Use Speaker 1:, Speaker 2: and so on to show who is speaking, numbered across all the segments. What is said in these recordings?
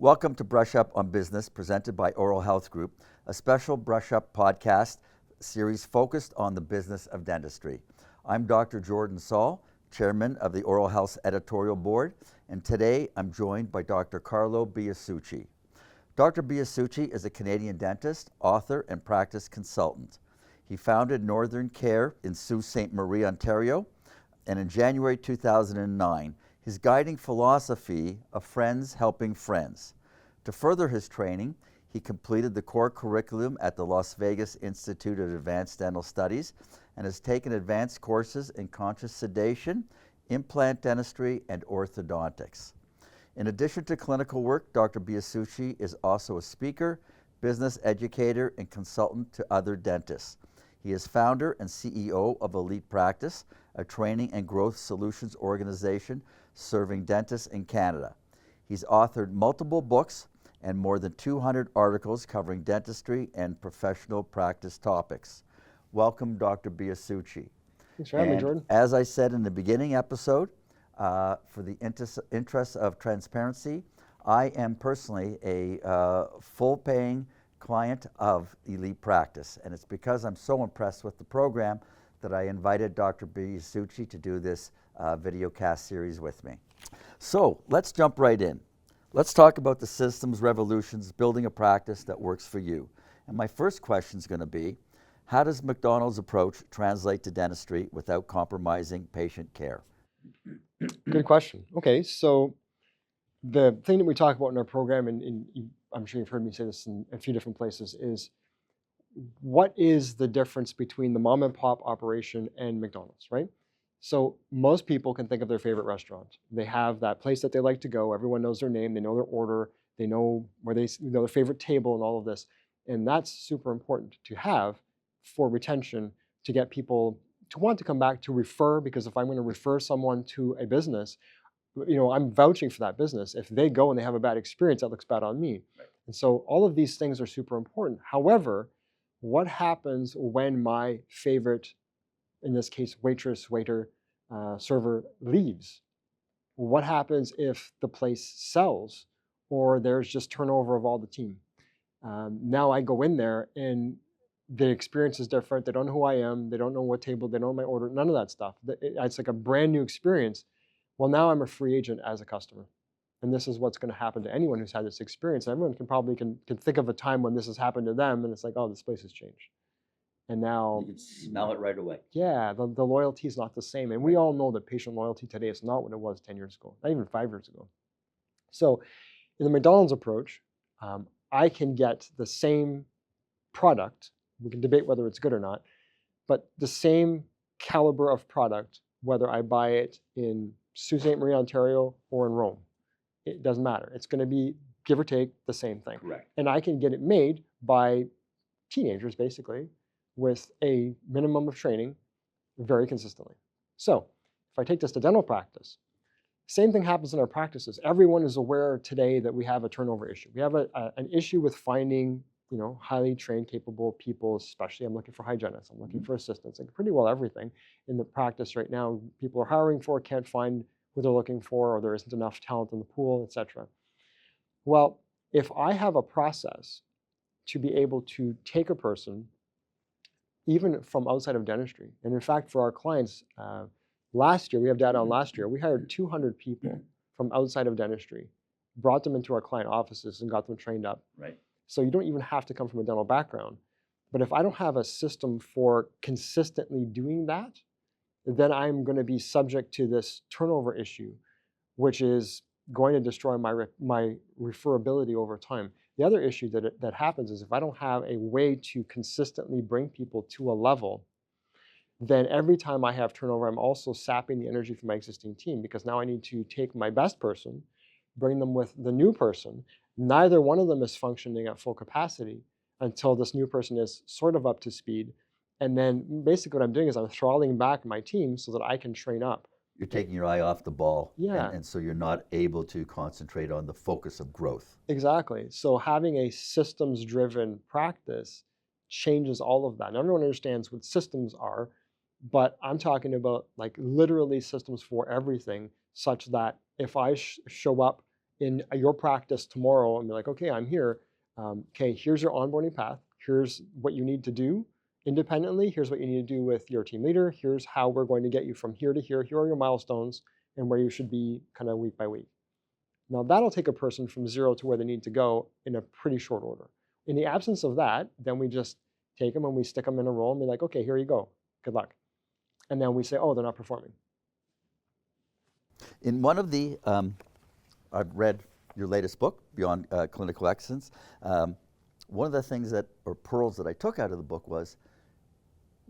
Speaker 1: Welcome to Brush Up on Business, presented by Oral Health Group, a special Brush Up podcast series focused on the business of dentistry. I'm Dr. Jordan Saul, Chairman of the Oral Health Editorial Board, and today I'm joined by Dr. Carlo Biasucci. Dr. Biasucci is a Canadian dentist, author, and practice consultant. He founded Northern Care in Sault Ste. Marie, Ontario, and in January 2009, his guiding philosophy of friends helping friends. To further his training, he completed the core curriculum at the Las Vegas Institute of Advanced Dental Studies and has taken advanced courses in conscious sedation, implant dentistry, and orthodontics. In addition to clinical work, Dr. Biasucci is also a speaker, business educator, and consultant to other dentists. He is founder and CEO of Elite Practice, a training and growth solutions organization serving dentists in Canada. He's authored multiple books and more than 200 articles covering dentistry and professional practice topics. Welcome, Dr. Biasucci.
Speaker 2: Thanks for having me, Jordan.
Speaker 1: As I said in the beginning episode, for the interest of transparency, I am personally a full-paying client of Elite Practice, and it's because I'm so impressed with the program that I invited Dr. Biasucci to do this video cast series with me. So let's jump right in. Let's talk about the systems revolutions, building a practice that works for you. And my first question is going to be, how does McDonald's approach translate to dentistry without compromising patient care?
Speaker 2: Good question. Okay, so the thing that we talk about in our program, and I'm sure you've heard me say this in a few different places, is what is the difference between the mom and pop operation and McDonald's, right? So most people can think of their favorite restaurant. They have that place that they like to go. Everyone knows their name. They know their order. They know where they know their favorite table and all of this. And that's super important to have for retention, to get people to want to come back, to refer, because if I'm going to refer someone to a business, I'm vouching for that business. If they go and they have a bad experience, that looks bad on me. Right. And so all of these things are super important. However, what happens when my favorite, in this case, waitress, waiter, server leaves? What happens if the place sells or there's just turnover of all the team? Now I go in there and the experience is different. They don't know who I am. They don't know what table, they don't know my order, none of that stuff. It's like a brand new experience. Well, now I'm a free agent as a customer. And this is what's going to happen to anyone who's had this experience. Everyone can think of a time when this has happened to them and it's like, oh, this place has changed. And now
Speaker 1: you can smell it right away.
Speaker 2: Yeah, the loyalty is not the same. And we all know that patient loyalty today is not what it was 10 years ago, not even 5 years ago. So in the McDonald's approach, I can get the same product. We can debate whether it's good or not, but the same caliber of product, whether I buy it in Sault Ste. Marie, Ontario, or in Rome. It doesn't matter. It's going to be, give or take, the same thing.
Speaker 1: Correct.
Speaker 2: And I can get it made by teenagers, basically, with a minimum of training very consistently. So if I take this to dental practice, same thing happens in our practices. Everyone is aware today that we have a turnover issue. We have an issue with finding highly trained, capable people, especially I'm looking for hygienists, I'm looking for assistants, like pretty well everything in the practice right now. People are hiring for, can't find who they're looking for, or there isn't enough talent in the pool, etc. Well, if I have a process to be able to take a person, even from outside of dentistry, and in fact, for our clients, last year, we have data on last year, we hired 200 people from outside of dentistry, brought them into our client offices and got them trained up.
Speaker 1: Right.
Speaker 2: So you don't even have to come from a dental background. But if I don't have a system for consistently doing that, then I'm going to be subject to this turnover issue, which is going to destroy my referability over time. The other issue that happens is if I don't have a way to consistently bring people to a level, then every time I have turnover, I'm also sapping the energy from my existing team, because now I need to take my best person, bring them with the new person. Neither one of them is functioning at full capacity until this new person is sort of up to speed. And then basically what I'm doing is I'm throttling back my team so that I can train up.
Speaker 1: You're taking your eye off the ball.
Speaker 2: Yeah.
Speaker 1: And so you're not able to concentrate on the focus of growth.
Speaker 2: Exactly. So having a systems-driven practice changes all of that. And everyone understands what systems are, but I'm talking about like literally systems for everything, such that if I show up in your practice tomorrow and be like, okay, I'm here. Okay, here's your onboarding path. Here's what you need to do independently. Here's what you need to do with your team leader. Here's how we're going to get you from here to here. Here are your milestones and where you should be kind of week by week. Now that'll take a person from 0 to where they need to go in a pretty short order. In the absence of that, then we just take them and we stick them in a role and be like, okay, here you go. Good luck. And then we say, oh, they're not performing.
Speaker 1: In one of the, I've read your latest book, Beyond Clinical Excellence. One of the things or pearls that I took out of the book was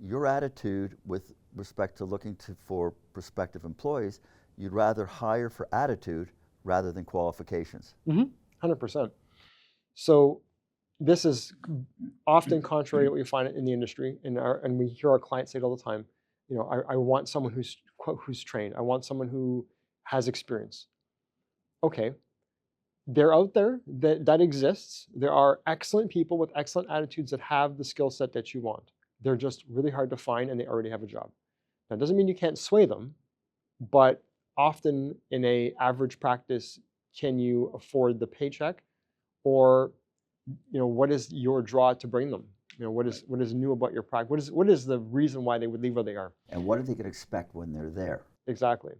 Speaker 1: your attitude with respect to looking for prospective employees. You'd rather hire for attitude rather than qualifications.
Speaker 2: 100%. So this is often contrary to what we find in the industry, and we hear our clients say it all the time. I want someone who's trained. I want someone who has experience. Okay, they're out there, that exists. There are excellent people with excellent attitudes that have the skill set that you want. They're just really hard to find and they already have a job. That doesn't mean you can't sway them, but often in a average practice, can you afford the paycheck? Or what is your draw to bring them? What is new about your practice? What is the reason why they would leave where they are?
Speaker 1: And what are they going to expect when they're there?
Speaker 2: Exactly.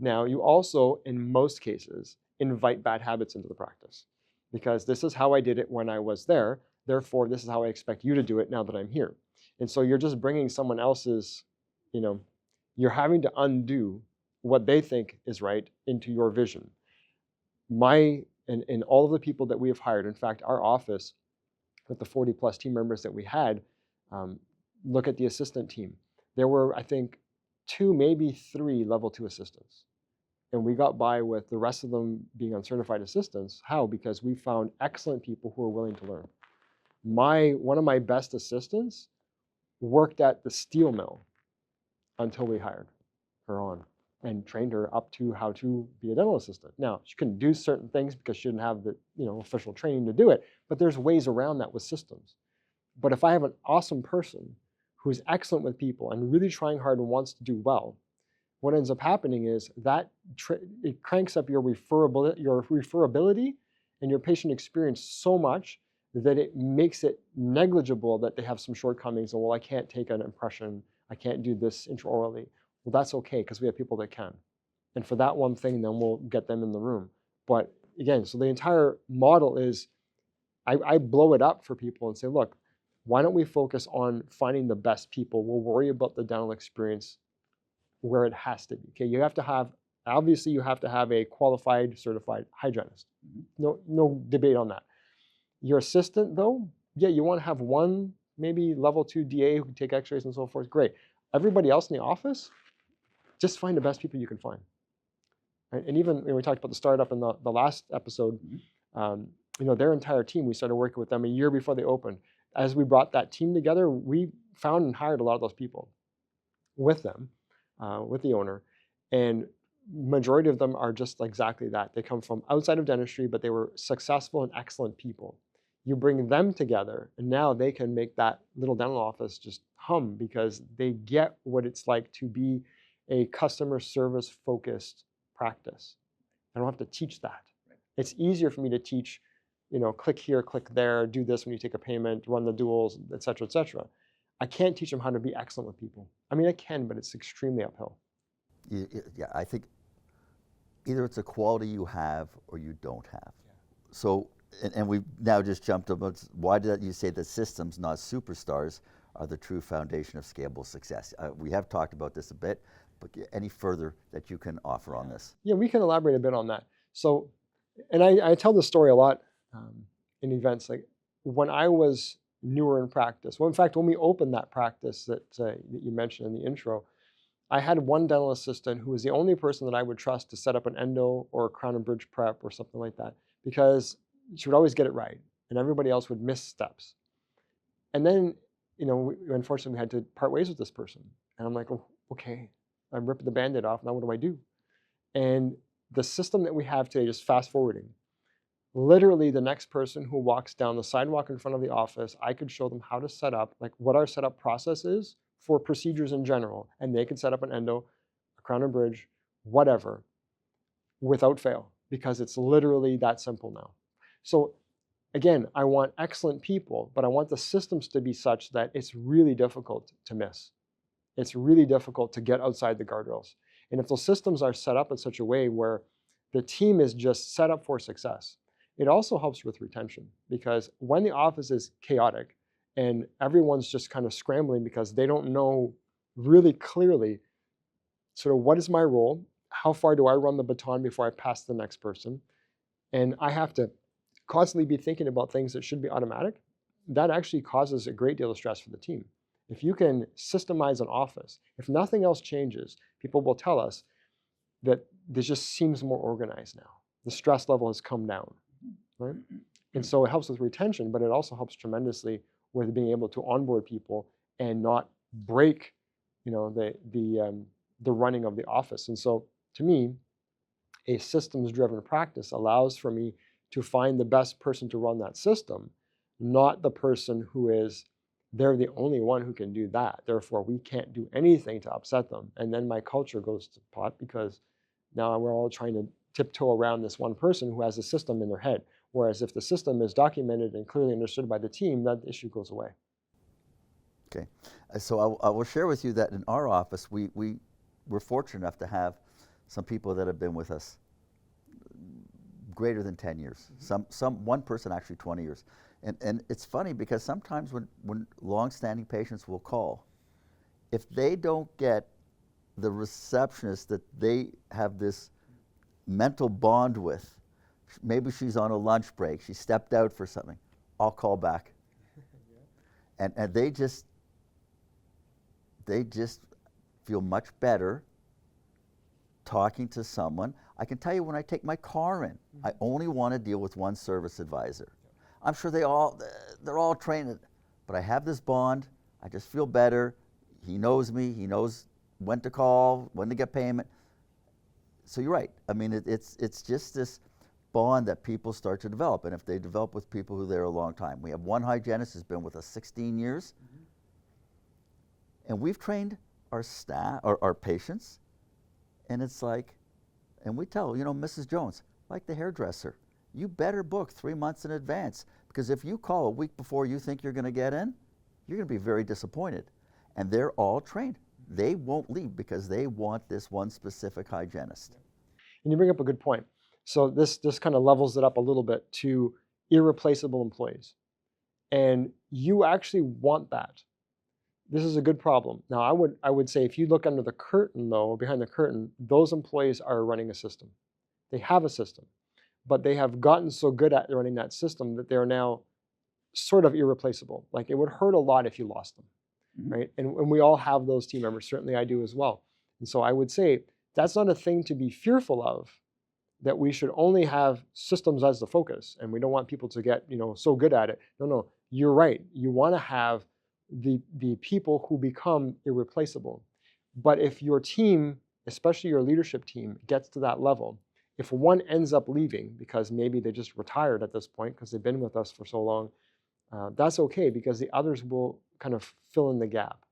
Speaker 2: Now, you also, in most cases, invite bad habits into the practice, because this is how I did it when I was there. Therefore, this is how I expect you to do it now that I'm here. And so you're just bringing someone else's, you're having to undo what they think is right into your vision. And all of the people that we have hired, in fact, our office, with the 40 plus team members that we had, look at the assistant team. There were, I think, 2, maybe 3 level 2 assistants. And we got by with the rest of them being uncertified assistants. How? Because we found excellent people who are willing to learn. One of my best assistants worked at the steel mill until we hired her on and trained her up to how to be a dental assistant. Now, she couldn't do certain things because she didn't have the official training to do it, but there's ways around that with systems. But if I have an awesome person who's excellent with people and really trying hard and wants to do well, what ends up happening is that it cranks up your referability and your patient experience so much that it makes it negligible that they have some shortcomings and, well, I can't take an impression, I can't do this intraorally. Well, that's okay, because we have people that can. And for that one thing, then we'll get them in the room. But again, so the entire model is, I blow it up for people and say, look, why don't we focus on finding the best people? We'll worry about the dental experience where it has to be. Okay, obviously you have to have a qualified, certified hygienist. No debate on that. Your assistant, though, yeah, you want to have one, maybe level 2 DA who can take x-rays and so forth. Great. Everybody else in the office, just find the best people you can find. Right? And even when we talked about the startup in the last episode, their entire team, we started working with them a year before they opened. As we brought that team together, we found and hired a lot of those people with them, with the owner. And majority of them are just exactly that. They come from outside of dentistry, but they were successful and excellent people. You bring them together, and now they can make that little dental office just hum, because they get what it's like to be a customer service focused practice. I don't have to teach that. It's easier for me to teach, click here, click there, do this when you take a payment, run the duals, et cetera, et cetera. I can't teach them how to be excellent with people. I mean, I can, but it's extremely uphill.
Speaker 1: Yeah, I think either it's a quality you have or you don't have. Yeah. So, and we've now just jumped about, why did you say that systems, not superstars, are the true foundation of scalable success? We have talked about this a bit, but any further that you can offer on this?
Speaker 2: Yeah, we can elaborate a bit on that. So, and I tell this story a lot in events. Like when I was newer in practice, well, in fact, when we opened that practice that you mentioned in the intro, I had one dental assistant who was the only person that I would trust to set up an endo or a crown and bridge prep or something like that, because she would always get it right and everybody else would miss steps. And then, unfortunately, we had to part ways with this person. And I'm like, oh, okay, I'm ripping the Band-Aid off. Now what do I do? And the system that we have today, just fast forwarding, literally the next person who walks down the sidewalk in front of the office, I could show them how to set up, like what our setup process is for procedures in general. And they could set up an endo, a crown and bridge, whatever, without fail. because it's literally that simple now. So again, I want excellent people, but I want the systems to be such that it's really difficult to miss. It's really difficult to get outside the guardrails. And if those systems are set up in such a way where the team is just set up for success, it also helps with retention, because when the office is chaotic and everyone's just kind of scrambling because they don't know really clearly sort of what is my role, how far do I run the baton before I pass to the next person, and I have to constantly be thinking about things that should be automatic, that actually causes a great deal of stress for the team. If you can systemize an office, if nothing else changes, people will tell us that this just seems more organized now. The stress level has come down, right? And so it helps with retention, but it also helps tremendously with being able to onboard people and not break, the running of the office. And so to me, a systems-driven practice allows for me to find the best person to run that system, not the person who is, they're the only one who can do that. Therefore, we can't do anything to upset them. And then my culture goes to pot because now we're all trying to tiptoe around this one person who has a system in their head. Whereas if the system is documented and clearly understood by the team, that issue goes away.
Speaker 1: Okay, so I will share with you that in our office, we're fortunate enough to have some people that have been with us greater than 10 years. One person actually 20 years. And it's funny because sometimes when long-standing patients will call, if they don't get the receptionist that they have this mental bond with, maybe she's on a lunch break, she stepped out for something, I'll call back. Yeah. And they just feel much better talking to someone. I can tell you when I take my car in, I only want to deal with one service advisor. I'm sure they're all trained, but I have this bond. I just feel better. He knows me. He knows when to call, when to get payment. So you're right. I mean, it's just this bond that people start to develop, and if they develop with people who are there a long time. We have one hygienist who's been with us 16 years, and we've trained our staff, our patients, and it's like, and we tell, Mrs. Jones, like the hairdresser, you better book 3 months in advance, because if you call a week before you think you're going to get in, you're going to be very disappointed. And they're all trained. They won't leave because they want this one specific hygienist.
Speaker 2: And you bring up a good point. So this kind of levels it up a little bit to irreplaceable employees. And you actually want that. This is a good problem. Now, I would say if you look under the curtain, though, or behind the curtain, those employees are running a system. They have a system, but they have gotten so good at running that system that they're now sort of irreplaceable. Like, it would hurt a lot if you lost them, right? And we all have those team members. Certainly I do as well. And so I would say that's not a thing to be fearful of, that we should only have systems as the focus, and we don't want people to get so good at it. No, you're right. You want to have the people who become irreplaceable. But if your team, especially your leadership team, gets to that level, if one ends up leaving because maybe they just retired at this point because they've been with us for so long, that's okay, because the others will kind of fill in the gap.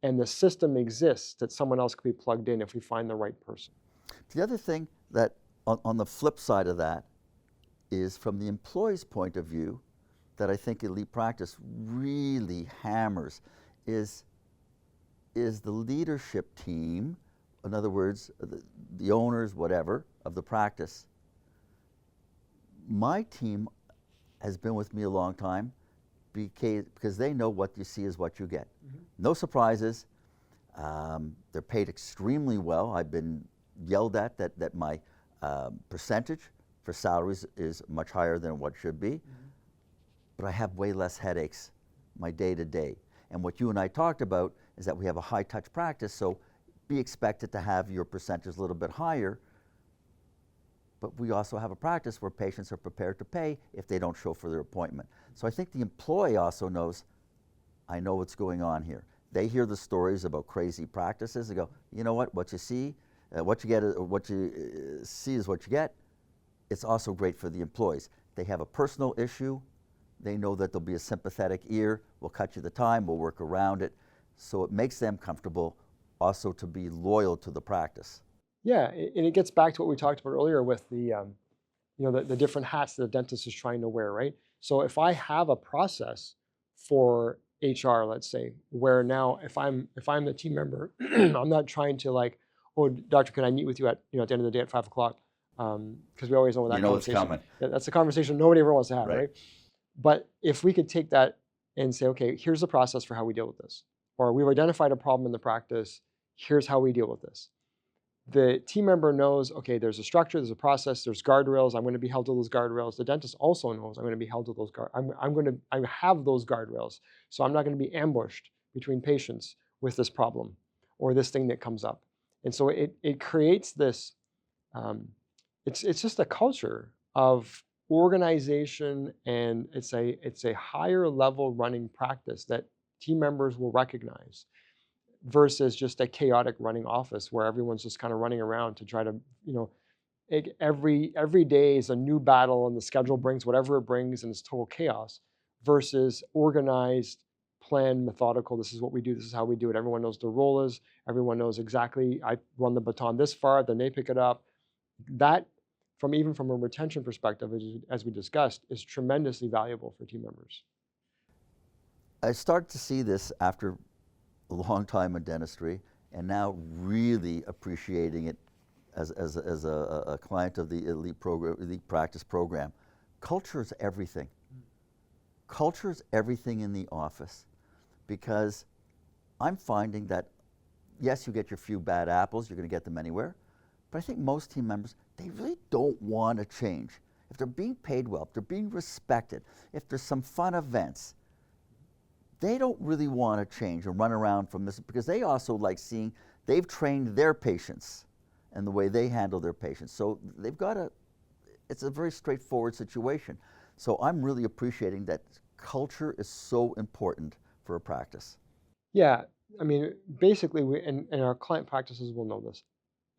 Speaker 2: And the system exists that someone else could be plugged in if we find the right person.
Speaker 1: The other thing that on the flip side of that is, from the employee's point of view, that I think elite practice really hammers is the leadership team, in other words, the owners, whatever, of the practice. My team has been with me a long time because they know what you see is what you get. No surprises. They're paid extremely well. I've been yelled at that my percentage for salaries is much higher than what should be. But I have way less headaches my day-to-day. And what you and I talked about is that we have a high-touch practice, so be expected to have your percentage a little bit higher. But we also have a practice where patients are prepared to pay if they don't show for their appointment. So I think the employee also knows, I know what's going on here. They hear the stories about crazy practices. They go, you know what you see, what you get, what you see is what you get. It's also great for the employees. They have a personal issue. They know that there'll be a sympathetic ear. We'll cut you the time. We'll work around it. So it makes them comfortable also to be loyal to the practice.
Speaker 2: Yeah, and it gets back to what we talked about earlier with the the different hats that a dentist is trying to wear, right? So if I have a process for HR, let's say, where now if I'm the team member, I'm not trying to like, oh, doctor, can I meet with you at at the end of the day at 5 o'clock? Because we always know
Speaker 1: You
Speaker 2: that
Speaker 1: know it's
Speaker 2: conversation.
Speaker 1: coming.
Speaker 2: That's a conversation nobody ever wants to have,
Speaker 1: Right.
Speaker 2: right? But if we could take that and say, okay, here's the process for how we deal with this, or we've identified a problem in the practice, here's how we deal with this. The team member knows, okay, there's a structure, there's a process, there's guardrails. I'm going to be held to those guardrails. The dentist also knows I'm going to be held to those I have those guardrails, so I'm not going to be ambushed between patients with this problem or this thing that comes up. And so it creates this. It's just a culture of organization, and it's a higher level running practice that team members will recognize versus just a chaotic running office where everyone's just kind of running around to try to, every day is a new battle and the schedule brings whatever it brings and it's total chaos versus organized, planned, methodical. This is what we do. This is how we do it. Everyone knows their role is. Everyone knows exactly. I run the baton this far, then they pick it up. That, even from a retention perspective, as we discussed, is tremendously valuable for team members.
Speaker 1: I start to see this after a long time in dentistry, and now really appreciating it as a client of the elite practice program. Culture is everything. Culture is everything in the office, because I'm finding that, yes, you get your few bad apples, you're going to get them anywhere, but I think most team members, they really don't want to change. If they're being paid well, if they're being respected, if there's some fun events, they don't really want to change and run around from this, because they also like seeing they've trained their patients and the way they handle their patients. So they've got it's a very straightforward situation. So I'm really appreciating that culture is so important for a practice.
Speaker 2: Yeah, I mean, basically, and our client practices will know this.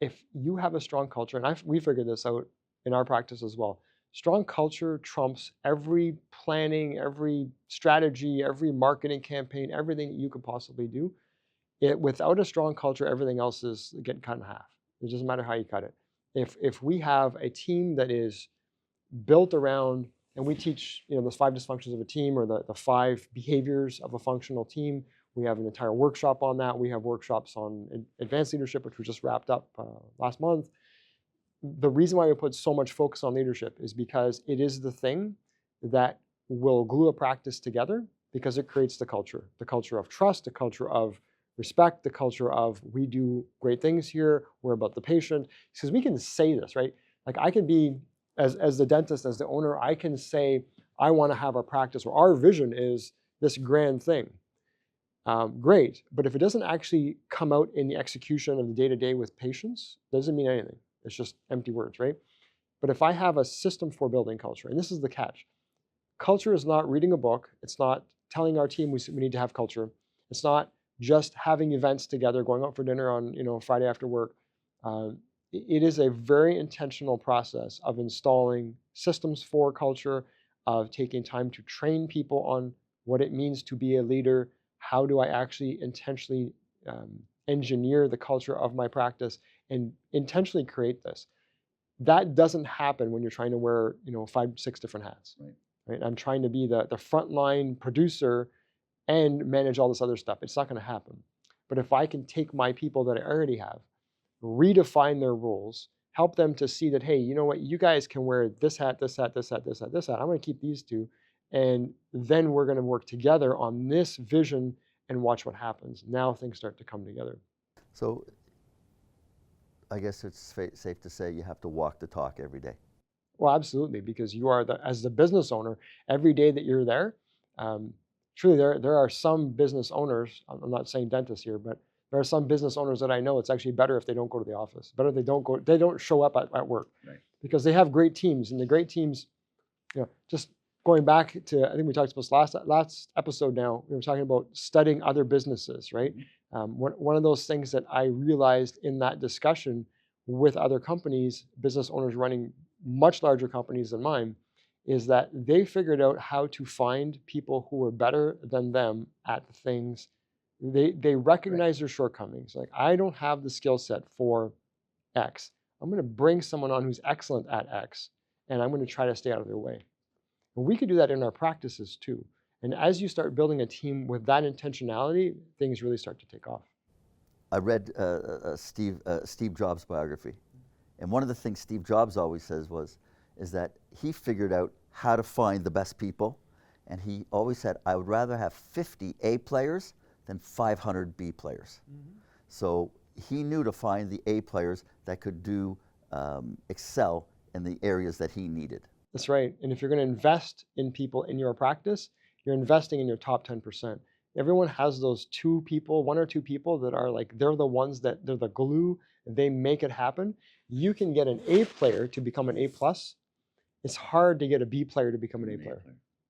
Speaker 2: If you have a strong culture, and we figured this out in our practice as well, strong culture trumps every planning, every strategy, every marketing campaign, everything that you could possibly do. Without a strong culture, everything else is getting cut in half. It doesn't matter how you cut it. If we have a team that is built around, and we teach those 5 dysfunctions of a team, or the 5 behaviors of a functional team. We have an entire workshop on that. We have workshops on advanced leadership, which we just wrapped up last month. The reason why we put so much focus on leadership is because it is the thing that will glue a practice together, because it creates the culture of trust, the culture of respect, the culture of we do great things here, we're about the patient. Because we can say this, right? Like I can be, as the dentist, as the owner, I can say, I want to have our practice, or our vision is this grand thing. Great, but if it doesn't actually come out in the execution of the day-to-day with patients, it doesn't mean anything. It's just empty words, right? But if I have a system for building culture, and this is the catch, culture is not reading a book. It's not telling our team we need to have culture. It's not just having events together, going out for dinner on Friday after work. It is a very intentional process of installing systems for culture, of taking time to train people on what it means to be a leader. How do I actually intentionally engineer the culture of my practice and intentionally create this? That doesn't happen when you're trying to wear 5, 6 different hats. Right? I'm trying to be the frontline producer and manage all this other stuff. It's not going to happen. But if I can take my people that I already have, redefine their roles, help them to see that, hey, you know what, you guys can wear this hat, this hat, this hat, this hat, this hat. I'm going to keep these 2. And then we're going to work together on this vision and watch what happens. Now things start to come together.
Speaker 1: So I guess it's safe to say you have to walk the talk every day.
Speaker 2: Well, absolutely, because you are as the business owner, every day that you're there, truly there are some business owners, I'm not saying dentists here, but there are some business owners that I know it's actually better if they don't go to the office. Better they don't show up at work.
Speaker 1: Right.
Speaker 2: Because they have great teams, and the great teams, just going back to, I think we talked about this last episode now, we were talking about studying other businesses, right? Mm-hmm. One of those things that I realized in that discussion with other companies, business owners running much larger companies than mine, is that they figured out how to find people who were better than them at things. They recognize their shortcomings. Like, I don't have the skill set for X. I'm going to bring someone on who's excellent at X, and I'm going to try to stay out of their way. And we could do that in our practices too. And as you start building a team with that intentionality, things really start to take off.
Speaker 1: I read Steve Jobs' biography, and one of the things Steve Jobs always says is that he figured out how to find the best people, and he always said, I would rather have 50 A players than 500 B players. Mm-hmm. So he knew to find the A players that could excel in the areas that he needed.
Speaker 2: That's right. And if you're going to invest in people in your practice, you're investing in your top 10%. Everyone has those two people, one or two people that are like, they're the ones that they're the glue, they make it happen. You can get an A player to become an A+. It's hard to get a B player to become an A player.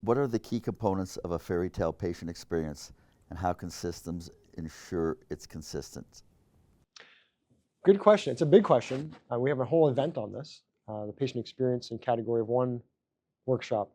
Speaker 1: What are the key components of a fairy tale patient experience, and how can systems ensure it's consistent?
Speaker 2: Good question. It's a big question. We have a whole event on this, the patient experience in category of 1 workshop.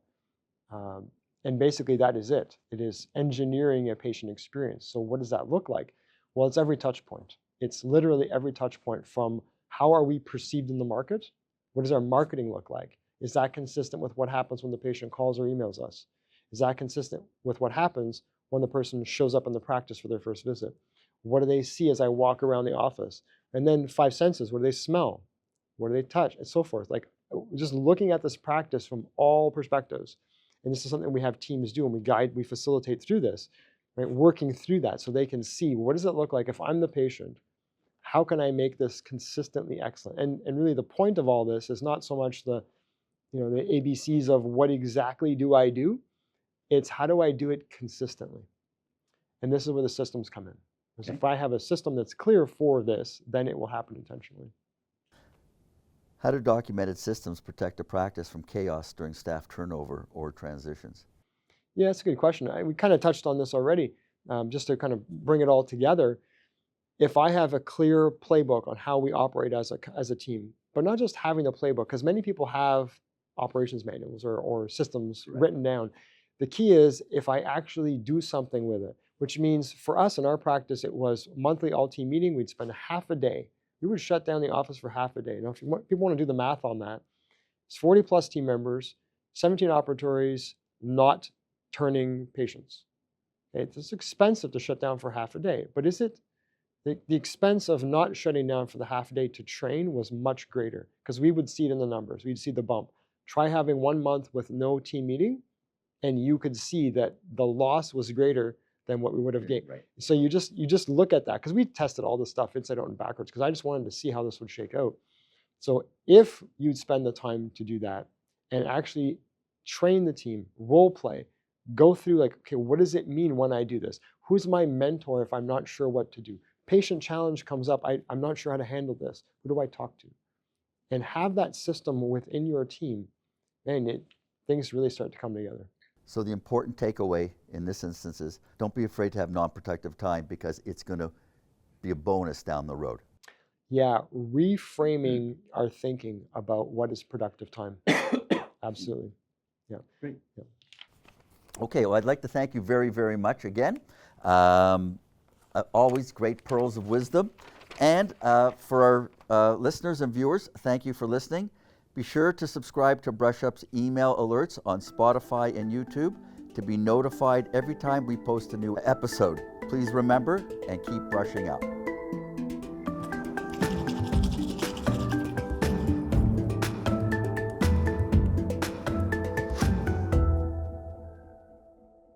Speaker 2: And basically that is it. It is engineering a patient experience. So what does that look like? Well, it's every touch point. It's literally every touch point, from how are we perceived in the market? What does our marketing look like? Is that consistent with what happens when the patient calls or emails us? Is that consistent with what happens when the person shows up in the practice for their first visit? What do they see as I walk around the office? And then 5 senses, what do they smell? What do they touch? And so forth. Like, just looking at this practice from all perspectives. And this is something we have teams do, and we facilitate through this, right? Working through that so they can see, what does it look like if I'm the patient? How can I make this consistently excellent? And really the point of all this is not so much the ABCs of what exactly do I do, it's how do I do it consistently? And this is where the systems come in. Because if I have a system that's clear for this, then it will happen intentionally.
Speaker 1: How do documented systems protect a practice from chaos during staff turnover or transitions?
Speaker 2: Yeah, that's a good question. We kind of touched on this already, just to kind of bring it all together. If I have a clear playbook on how we operate as a team, but not just having the playbook, because many people have operations manuals or systems written down. The key is if I actually do something with it, which means for us in our practice, it was monthly all-team meeting. We'd spend half a day. We would shut down the office for half a day. Now, if people want to do the math on that, it's 40 plus team members, 17 operatories, not turning patients. Okay, it's expensive to shut down for half a day, but is it? The expense of not shutting down for the half a day to train was much greater, because we would see it in the numbers. We'd see the bump. Try having 1 month with no team meeting, and you could see that the loss was greater than what we would have gained. Right. So you just look at that, because we tested all this stuff inside out and backwards, because I just wanted to see how this would shake out. So if you'd spend the time to do that and actually train the team, role play, go through like, okay, what does it mean when I do this? Who's my mentor if I'm not sure what to do? Patient challenge comes up, I'm not sure how to handle this. Who do I talk to? And have that system within your team, and things really start to come together.
Speaker 1: So the important takeaway in this instance is, don't be afraid to have non-productive time, because it's going to be a bonus down the road.
Speaker 2: Yeah, reframing our thinking about what is productive time. Absolutely. Yeah.
Speaker 3: Great.
Speaker 2: Yeah.
Speaker 1: Okay, well, I'd like to thank you very, very much again. Always great pearls of wisdom. And for our listeners and viewers, thank you for listening. Be sure to subscribe to Brush Up's email alerts on Spotify and YouTube to be notified every time we post a new episode. Please remember and keep brushing up.